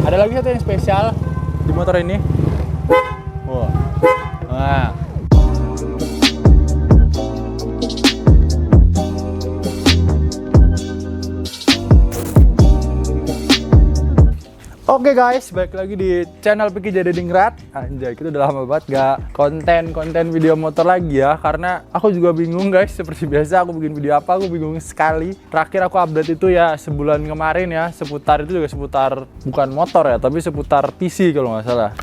Ada lagi satu yang spesial di motor ini. Wah. Nah. Oke guys, balik lagi di channel Piki Jadi Dingrat. Anjay, kita udah lama banget gak konten video motor lagi ya. Karena aku juga bingung guys, seperti biasa aku bikin video apa, aku bingung sekali. Terakhir aku update itu ya sebulan kemarin ya, seputar itu juga seputar bukan motor ya, tapi seputar PC kalau nggak salah.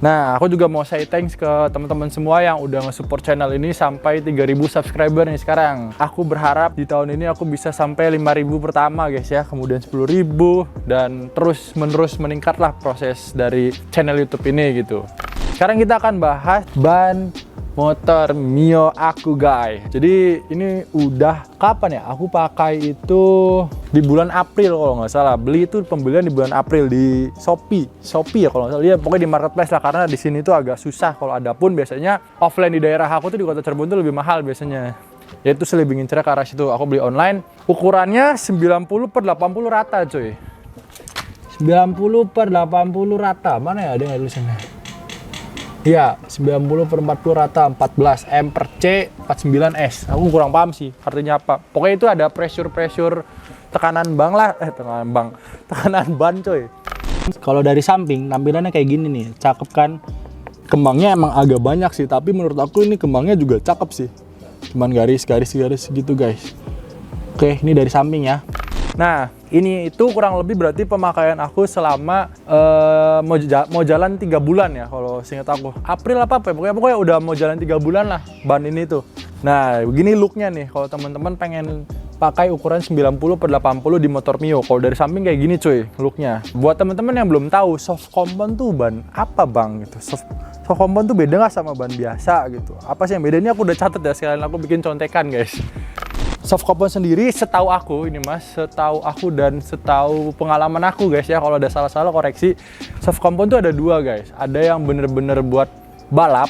Nah, aku juga mau say thanks ke teman-teman semua yang udah nge-support channel ini sampai 3.000 subscriber nih sekarang. Aku berharap di tahun ini aku bisa sampai 5.000 pertama guys ya, kemudian 10.000 dan terus menerus meningkatlah proses dari channel YouTube ini gitu. Sekarang kita akan bahas ban motor Mio aku guys. Jadi ini udah kapan ya? Aku pakai itu di bulan April kalau nggak salah. Beli itu pembelian di bulan April di Shopee ya kalau nggak salah. Ya pokoknya di marketplace lah, karena di sini tuh agak susah. Kalau ada pun biasanya offline di daerah aku tuh di kota Cirebon tuh lebih mahal biasanya. Yaitu Selibing Incerah ke arah situ. Aku beli online. Ukurannya 90/80 rata cuy. 90/80 rata. Mana ya ada nggak tulisannya? Iya, 90/40 rata, 14 M per C 49S. Aku kurang paham sih artinya apa. Pokoknya itu ada pressure tekanan bang lah, tekanan ban coy. Kalau dari samping tampilannya kayak gini nih, cakep kan? Kembangnya emang agak banyak sih, tapi menurut aku ini kembangnya juga cakep sih. Cuman garis gitu guys. Oke, ini dari samping ya. Nah, ini itu kurang lebih berarti pemakaian aku selama mau jalan 3 bulan ya kalau seingat aku. April apa ya? Pokoknya udah mau jalan 3 bulan lah ban ini tuh. Nah, begini looknya nih kalau teman-teman pengen pakai ukuran 90/80 di motor Mio. Kalau dari samping kayak gini cuy looknya. Buat teman-teman yang belum tahu, soft compound tuh ban apa bang gitu. Soft compound tuh beda nggak sama ban biasa gitu? Apa sih yang beda? Ini aku udah catat ya, sekalian aku bikin contekan guys. Soft compound sendiri setahu aku ini mas, setahu aku dan setahu pengalaman aku guys ya, kalau ada salah-salah koreksi. Soft compound tuh ada 2 guys. Ada yang bener-bener buat balap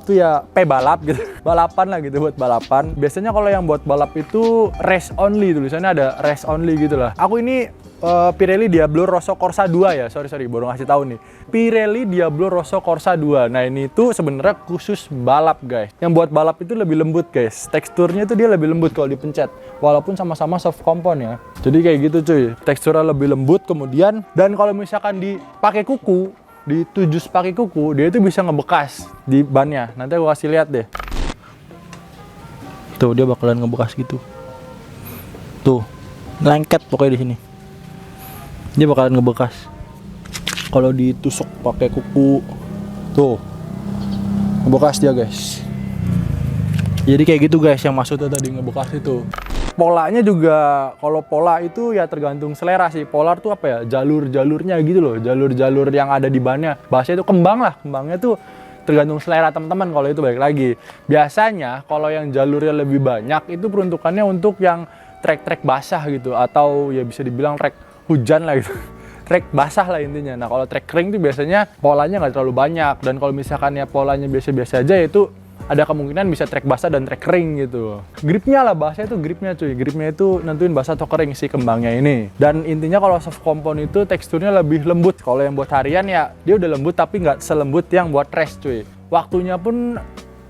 tuh ya balap gitu, balapan lah gitu, buat balapan. Biasanya kalau yang buat balap itu race only, tulisannya ada race only gitu lah. Aku ini Pirelli Diablo Rosso Corsa 2 ya, sorry baru ngasih tahu nih. Pirelli Diablo Rosso Corsa 2. Nah ini tuh sebenarnya khusus balap guys. Yang buat balap itu lebih lembut guys. Teksturnya itu dia lebih lembut kalau dipencet. Walaupun sama-sama soft compound ya. Jadi kayak gitu cuy. Teksturnya lebih lembut kemudian. Dan kalau misalkan dipakai kuku, ditujus pakai kuku, dia itu bisa ngebekas di bannya. Nanti aku kasih lihat deh. Tuh dia bakalan ngebekas gitu. Tuh lengket pokoknya di sini. Dia bakalan ngebekas kalau ditusuk pakai kuku. Tuh ngebekas dia guys. Jadi kayak gitu guys yang maksudnya tadi ngebekas itu. Polanya juga, kalau pola itu ya tergantung selera sih. Polar tuh apa ya, jalurnya gitu loh, jalur yang ada di bannya. Bahasanya itu kembang lah, kembangnya tuh tergantung selera teman-teman. Kalau itu balik lagi, biasanya kalau yang jalurnya lebih banyak itu peruntukannya untuk yang trek basah gitu, atau ya bisa dibilang trek hujan lah gitu. Trek basah lah intinya. Nah kalau trek kering tuh biasanya polanya nggak terlalu banyak, dan kalau misalkan ya polanya biasa-biasa aja itu ada kemungkinan bisa trek basah dan trek kering gitu. Gripnya lah, bahasanya itu gripnya cuy. Gripnya itu nentuin basah atau kering si kembangnya ini. Dan intinya kalau soft compound itu teksturnya lebih lembut. Kalau yang buat harian ya dia udah lembut, tapi nggak selembut yang buat race cuy. Waktunya pun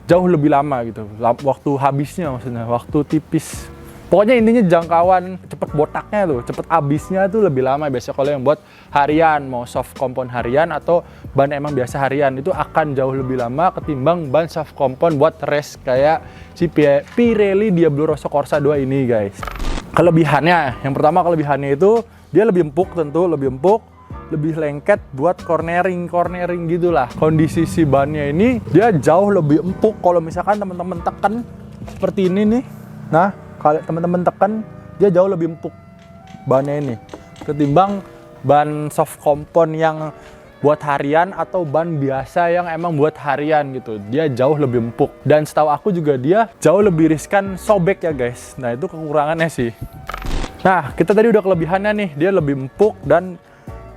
jauh lebih lama gitu. Waktu habisnya maksudnya, waktu tipis. Pokoknya intinya jangkauan cepet botaknya tuh, cepet habisnya tuh lebih lama. Biasanya kalau yang buat harian, mau soft compound harian atau ban emang biasa harian, itu akan jauh lebih lama ketimbang ban soft compound buat race kayak si Pirelli Diablo Rosso Corsa 2 ini guys. Kelebihannya, yang pertama kelebihannya itu dia lebih empuk, tentu lebih empuk, lebih lengket buat cornering gitulah. Kondisi si bannya ini dia jauh lebih empuk. Kalau misalkan teman-teman tekan seperti ini nih, nah kalau teman-teman tekan dia jauh lebih empuk bannya ini ketimbang ban soft compound yang buat harian atau ban biasa yang emang buat harian gitu. Dia jauh lebih empuk, dan setahu aku juga dia jauh lebih riskan sobek ya guys. Nah itu kekurangannya sih. Nah kita tadi udah kelebihannya nih, dia lebih empuk dan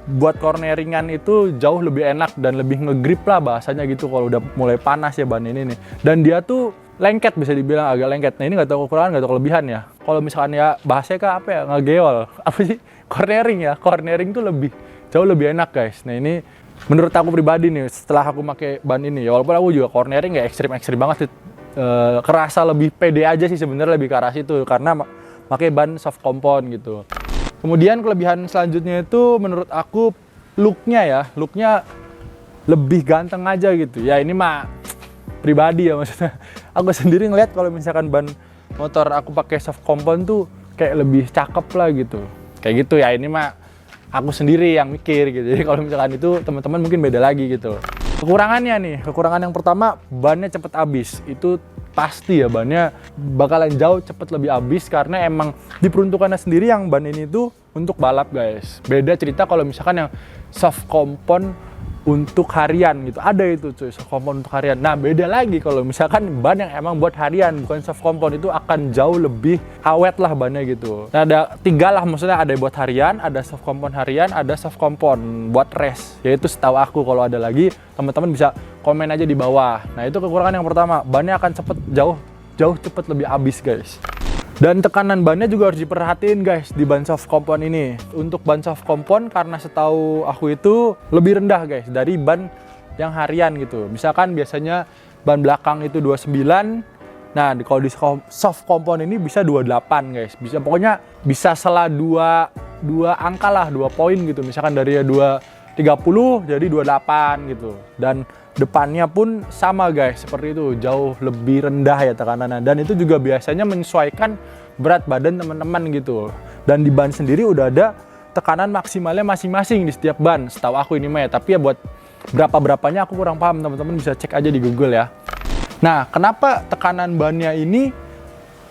buat corneringan itu jauh lebih enak dan lebih ngegrip lah bahasanya gitu kalau udah mulai panas ya ban ini nih. Dan dia tuh lengket, bisa dibilang agak lengket. Nah ini nggak tahu kekurangan, nggak tahu kelebihan ya. Kalau misalkan ya bahasanya apa ya, ngegeol apa sih, cornering ya. Cornering tuh lebih jauh lebih enak guys. Nah ini menurut aku pribadi nih, setelah aku pakai ban ini ya, walaupun aku juga cornering nggak ekstrim banget sih, kerasa lebih pede aja sih sebenarnya, lebih ke arah situ karena pakai ban soft compound gitu. Kemudian kelebihan selanjutnya itu menurut aku looknya lebih ganteng aja gitu ya. Ini mah pribadi ya, maksudnya aku sendiri ngeliat kalau misalkan ban motor aku pakai soft compound tuh kayak lebih cakep lah gitu, kayak gitu ya. Ini mah aku sendiri yang mikir gitu, jadi kalau misalkan itu teman-teman mungkin beda lagi gitu. Kekurangannya nih, kekurangan yang pertama, bannya cepet habis. Itu pasti ya, bannya bakalan jauh cepet lebih habis karena emang diperuntukannya sendiri yang ban ini tuh untuk balap guys. Beda cerita kalau misalkan yang soft compound untuk harian gitu, ada itu cuy, soft compound untuk harian. Nah beda lagi kalau misalkan ban yang emang buat harian, bukan soft compound, itu akan jauh lebih awet lah bannya gitu. Nah ada 3 lah, maksudnya ada buat harian, ada soft compound harian, ada soft compound buat race. Yaitu setahu aku, kalau ada lagi teman-teman bisa komen aja di bawah. Nah itu kekurangan yang pertama, bannya akan jauh cepet lebih habis guys. Dan tekanan bannya juga harus diperhatiin guys di ban soft compound ini. Untuk ban soft compound, karena setahu aku itu lebih rendah guys dari ban yang harian gitu. Misalkan biasanya ban belakang itu 29, nah kalau di soft compound ini bisa 28 guys. Pokoknya bisa salah 2 angka lah, 2 poin gitu. Misalkan dari 230 jadi 28 gitu. Dan depannya pun sama guys, seperti itu, jauh lebih rendah ya tekanannya. Dan itu juga biasanya menyesuaikan berat badan teman-teman gitu. Dan di ban sendiri udah ada tekanan maksimalnya masing-masing di setiap ban, setahu aku ini mah ya. Tapi ya buat berapa-berapanya aku kurang paham, teman-teman bisa cek aja di Google ya. Nah kenapa tekanan bannya ini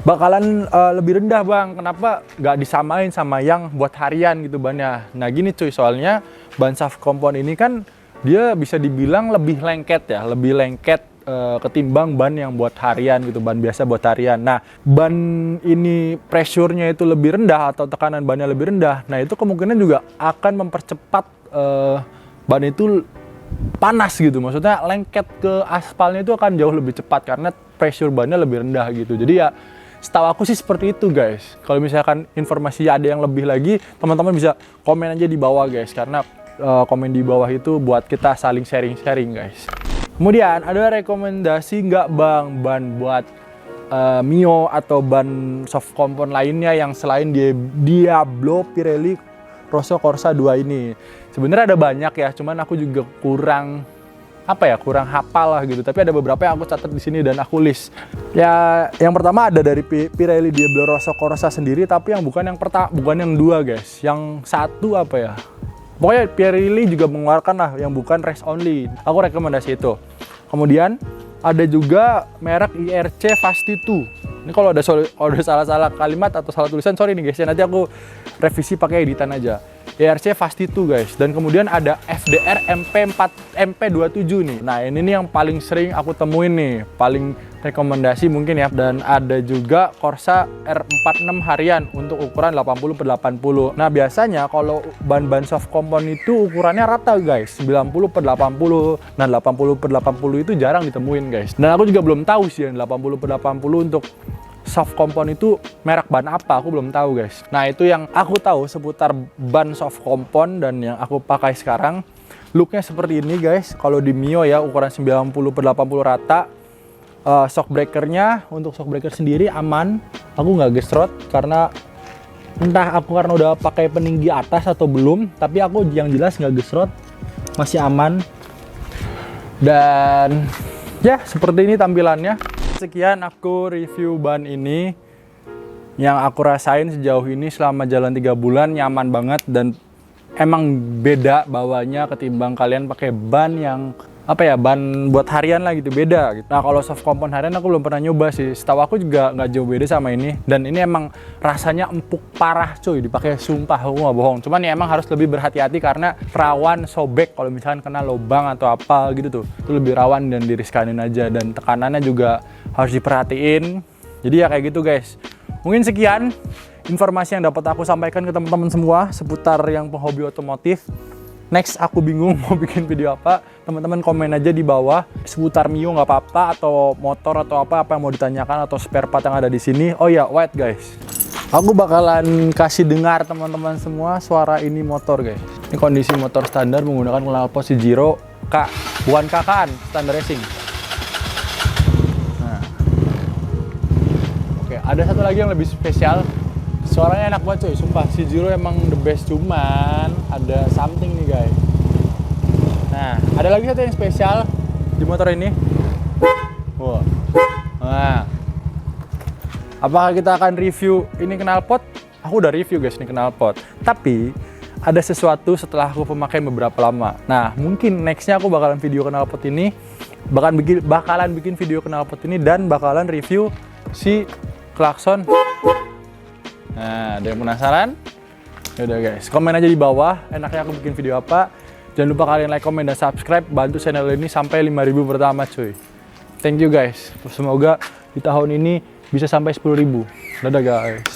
bakalan lebih rendah bang? Kenapa nggak disamain sama yang buat harian gitu bannya? Nah gini cuy, soalnya ban soft compound ini kan dia bisa dibilang lebih lengket ya, lebih lengket ketimbang ban yang buat harian gitu, ban biasa buat harian. Nah, ban ini pressure-nya itu lebih rendah atau tekanan bannya lebih rendah. Nah, itu kemungkinan juga akan mempercepat ban itu panas gitu. Maksudnya lengket ke aspalnya itu akan jauh lebih cepat karena pressure bannya lebih rendah gitu. Jadi ya setahu aku sih seperti itu guys. Kalau misalkan informasi ada yang lebih lagi, teman-teman bisa komen aja di bawah guys, karena komen di bawah itu buat kita saling sharing-sharing guys. Kemudian ada rekomendasi nggak bang ban buat Mio atau ban soft compound lainnya yang selain Diablo, Pirelli, Rosso Corsa 2 ini? Sebenarnya ada banyak ya, cuman aku juga kurang hafal lah gitu. Tapi ada beberapa yang aku catat di sini dan aku list. Ya, yang pertama ada dari Pirelli Diablo Rosso Corsa sendiri, tapi yang bukan yang 2 guys. Yang satu apa ya? Pokoknya Pirelli juga mengeluarkan lah yang bukan race only. Aku rekomendasi itu. Kemudian ada juga merek IRC Fasti 2. Ini kalau ada salah-salah kalimat atau salah tulisan, sorry nih guys ya, nanti aku revisi pakai editan aja. IRC Fasti 2 guys. Dan kemudian ada FDR MP27 nih. Nah ini nih yang paling sering aku temuin nih, paling rekomendasi mungkin ya. Dan ada juga Corsa R46 harian untuk ukuran 80/80. Nah biasanya kalau ban-ban soft compound itu ukurannya rata guys, 90/80. Nah 80/80 itu jarang ditemuin guys. Dan aku juga belum tahu sih yang 80/80 untuk soft compound itu merek ban apa, aku belum tahu guys. Nah itu yang aku tahu seputar ban soft compound dan yang aku pakai sekarang. Looknya seperti ini guys. Kalau di Mio ya ukuran 90/80 rata. Shock breakernya, untuk shock breaker sendiri aman. Aku nggak gesrot karena entah aku karena udah pakai peninggi atas atau belum, tapi aku yang jelas nggak gesrot, masih aman. Dan ya seperti ini tampilannya. Sekian aku review ban ini yang aku rasain sejauh ini selama jalan 3 bulan, nyaman banget dan emang beda bawanya ketimbang kalian pakai ban yang ban buat harian lah gitu, beda gitu. Nah kalau soft compound harian aku belum pernah nyoba sih, setahu aku juga nggak jauh beda sama ini. Dan ini emang rasanya empuk parah cuy, dipakai sumpah, aku nggak bohong. Cuman ya emang harus lebih berhati-hati karena rawan sobek kalau misalkan kena lubang atau apa gitu tuh. Itu lebih rawan dan diriskanin aja, dan tekanannya juga harus diperhatiin. Jadi ya kayak gitu guys. Mungkin sekian informasi yang dapat aku sampaikan ke teman-teman semua seputar yang penghobi otomotif. Next aku bingung mau bikin video apa, teman-teman komen aja di bawah seputar Mio nggak apa-apa, atau motor atau apa yang mau ditanyakan, atau spare part yang ada di sini. Oh ya, wait guys, Aku bakalan kasih dengar teman-teman semua suara ini motor guys. Ini kondisi motor standar menggunakan knalpot Shijiro K, bukan KK-an, standar racing. Nah. Oke, ada satu lagi yang lebih spesial. Suaranya enak banget cuy, sumpah. Shijiro emang the best, cuman ada something nih guys. Nah, ada lagi satu yang spesial di motor ini. Wow. Nah, apakah kita akan review ini knalpot? Aku udah review guys ini knalpot. Tapi ada sesuatu setelah aku pemakai beberapa lama. Nah, mungkin nextnya aku bakalan video knalpot ini, bakalan bikin video knalpot ini dan bakalan review si klakson. Nah, ada yang penasaran? Yaudah guys, komen aja di bawah. Enaknya aku bikin video apa? Jangan lupa kalian like, komen, dan subscribe. Bantu channel ini sampai 5.000 pertama cuy. Thank you guys. Semoga di tahun ini bisa sampai 10.000. Dadah guys.